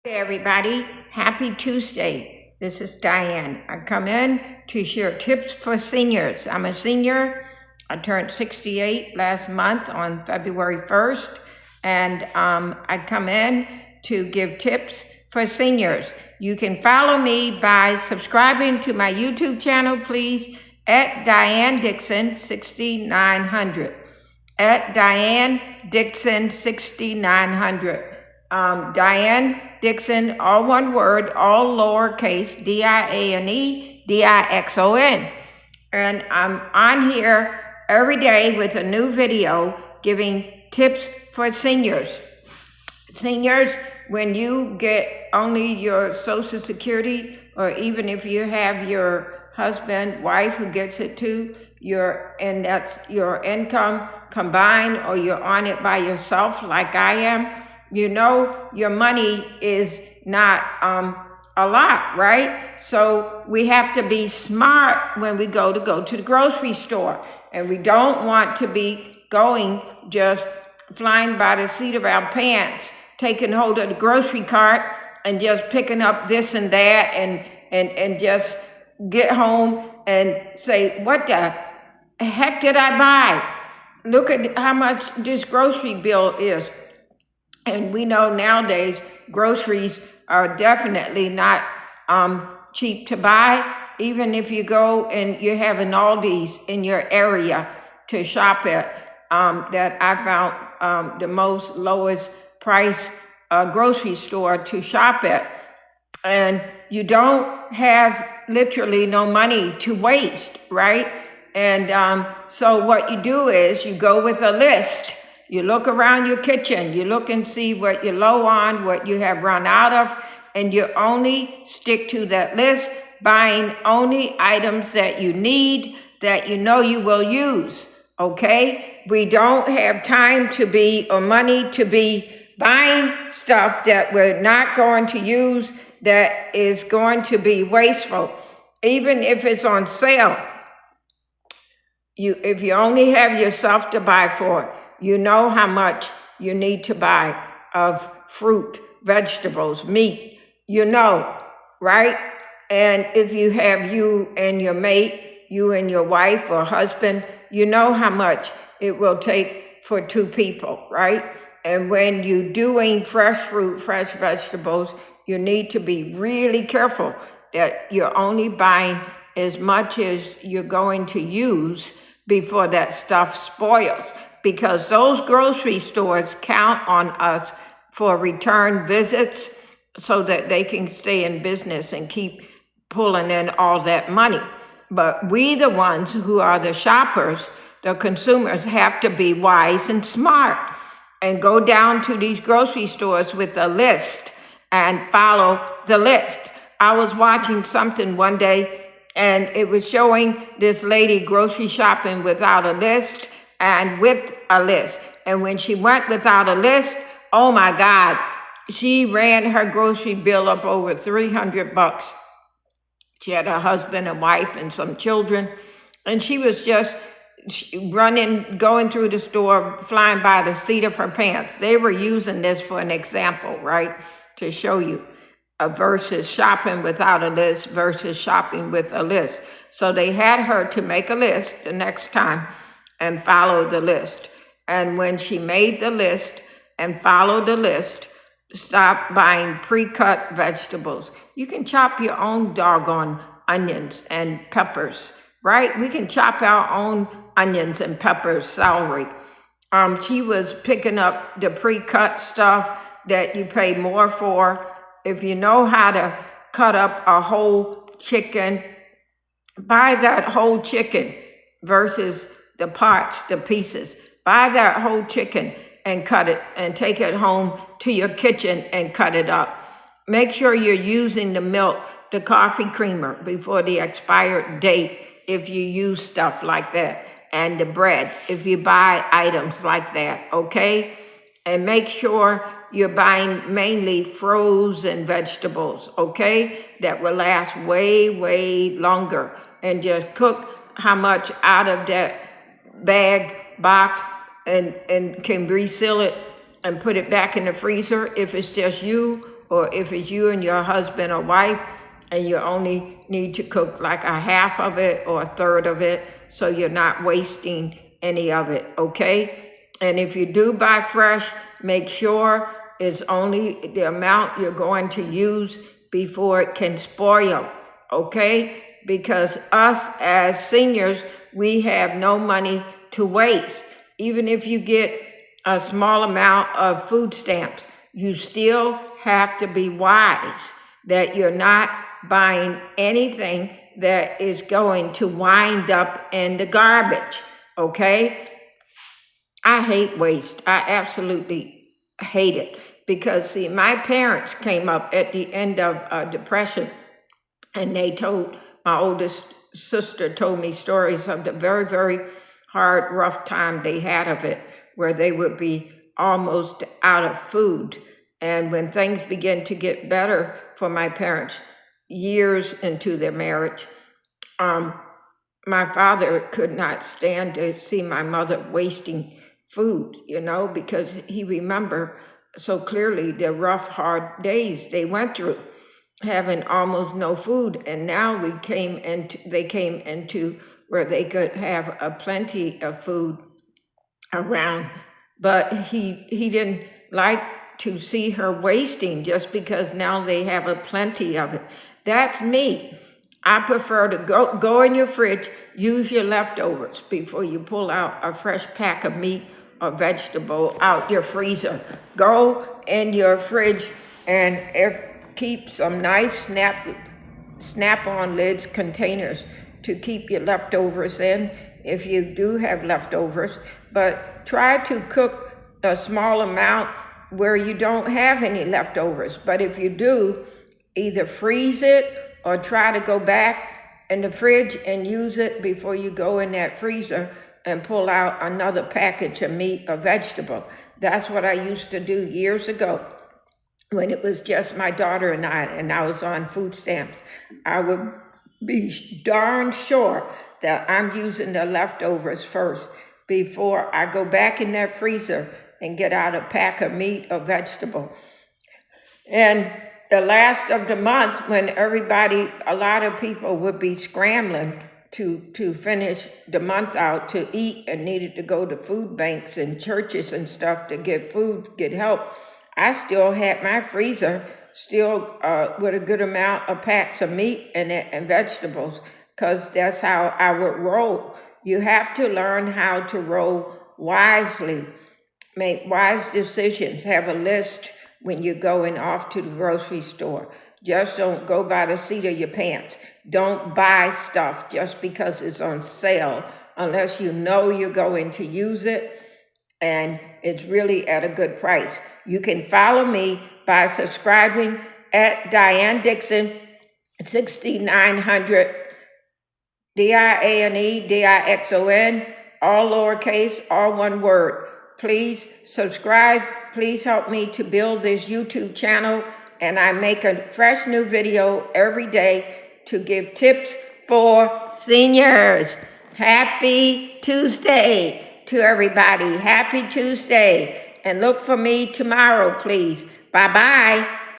Hey everybody, happy Tuesday. This is Diane. I come in to share tips for seniors. I'm a senior. I turned 68 last month on February 1st, and I come in to give tips for seniors. You can follow me by subscribing to my YouTube channel, please, at Diane Dixon 6900. At Diane Dixon 6900. Diane Dixon, all one word, all lowercase, Diane Dixon. And I'm on here every day with a new video giving tips for seniors. Seniors, when you get only your Social Security, or even if you have your husband, wife who gets it too, and that's your income combined, or you're on it by yourself like I am, you know your money is not a lot, right? So we have to be smart when we go to the grocery store, and we don't want to be going just flying by the seat of our pants, taking hold of the grocery cart and just picking up this and that, and just get home and say, what the heck did I buy? Look at how much this grocery bill is. And we know nowadays groceries are definitely not cheap to buy. Even if you go and you have an Aldi's in your area to shop at, that I found the most lowest price grocery store to shop at. And you don't have literally no money to waste, right? And so what you do is you go with a list. You look around your kitchen, you look and see what you're low on, what you have run out of, and you only stick to that list, buying only items that you need, that you know you will use, okay? We don't have time to be, or money to be buying stuff that we're not going to use, that is going to be wasteful, even if it's on sale. If you only have yourself to buy for, you know how much you need to buy of fruit, vegetables, meat, you know, right? And if you have you and your mate, you and your wife or husband, you know how much it will take for two people, right? And when you're doing fresh fruit, fresh vegetables, you need to be really careful that you're only buying as much as you're going to use before that stuff spoils. Because those grocery stores count on us for return visits so that they can stay in business and keep pulling in all that money. But we, the ones who are the shoppers, the consumers, have to be wise and smart and go down to these grocery stores with a list and follow the list. I was watching something one day, and it was showing this lady grocery shopping without a list and with a list. And when she went without a list, oh my God, she ran her grocery bill up over $300. She had a husband and wife and some children, and she was just running, going through the store, flying by the seat of her pants. They were using this for an example, right? To show you versus shopping without a list versus shopping with a list. So they had her to make a list the next time and follow the list. And when she made the list and followed the list, stop buying pre-cut vegetables. You can chop your own doggone onions and peppers, right? We can chop our own onions and peppers, celery. She was picking up the pre-cut stuff that you pay more for. If you know how to cut up a whole chicken, buy that whole chicken versus the parts, the pieces. Buy that whole chicken and cut it and take it home to your kitchen and cut it up. Make sure you're using the milk, the coffee creamer before the expired date if you use stuff like that, and the bread if you buy items like that, okay? And make sure you're buying mainly frozen vegetables, okay? That will last way, way longer. And just cook how much out of that bag, box, and can reseal it and put it back in the freezer if it's just you or if it's you and your husband or wife, and you only need to cook like a half of it or a third of it, so you're not wasting any of it, okay? And if you do buy fresh, make sure it's only the amount you're going to use before it can spoil, okay? Because us as seniors, we have no money to waste. Even if you get a small amount of food stamps, you still have to be wise that you're not buying anything that is going to wind up in the garbage, okay? I hate waste. I absolutely hate it because, see, my parents came up at the end of Depression, and they told, my oldest sister told me stories of the very, very hard, rough time they had of it, where they would be almost out of food. And when things began to get better for my parents, years into their marriage, my father could not stand to see my mother wasting food, because he remembered so clearly the rough, hard days they went through, having almost no food. And now they came into where they could have a plenty of food around. But he didn't like to see her wasting just because now they have a plenty of it. That's me. I prefer to go in your fridge, use your leftovers before you pull out a fresh pack of meat or vegetable out your freezer. Go in your fridge and keep some nice snap-on lids containers to keep your leftovers in if you do have leftovers. But try to cook a small amount where you don't have any leftovers. But if you do, either freeze it or try to go back in the fridge and use it before you go in that freezer and pull out another package of meat or vegetable. That's what I used to do years ago when it was just my daughter and I was on food stamps. I would be darn sure that I'm using the leftovers first before I go back in that freezer and get out a pack of meat or vegetable. And the last of the month, when a lot of people would be scrambling to finish the month out to eat and needed to go to food banks and churches and stuff to get food, get help, I still had my freezer with a good amount of packs of meat and vegetables, because that's how I would roll. You have to learn how to roll wisely, make wise decisions, have a list when you're going off to the grocery store. Just don't go by the seat of your pants. Don't buy stuff just because it's on sale unless you know you're going to use it and it's really at a good price. You can follow me by subscribing at Diane Dixon 6900 DIANE DIXON, all lowercase, all one word. Please subscribe. Please help me to build this YouTube channel, and I make a fresh new video every day to give tips for seniors. Happy Tuesday to everybody. Happy Tuesday. And look for me tomorrow, please. Bye-bye.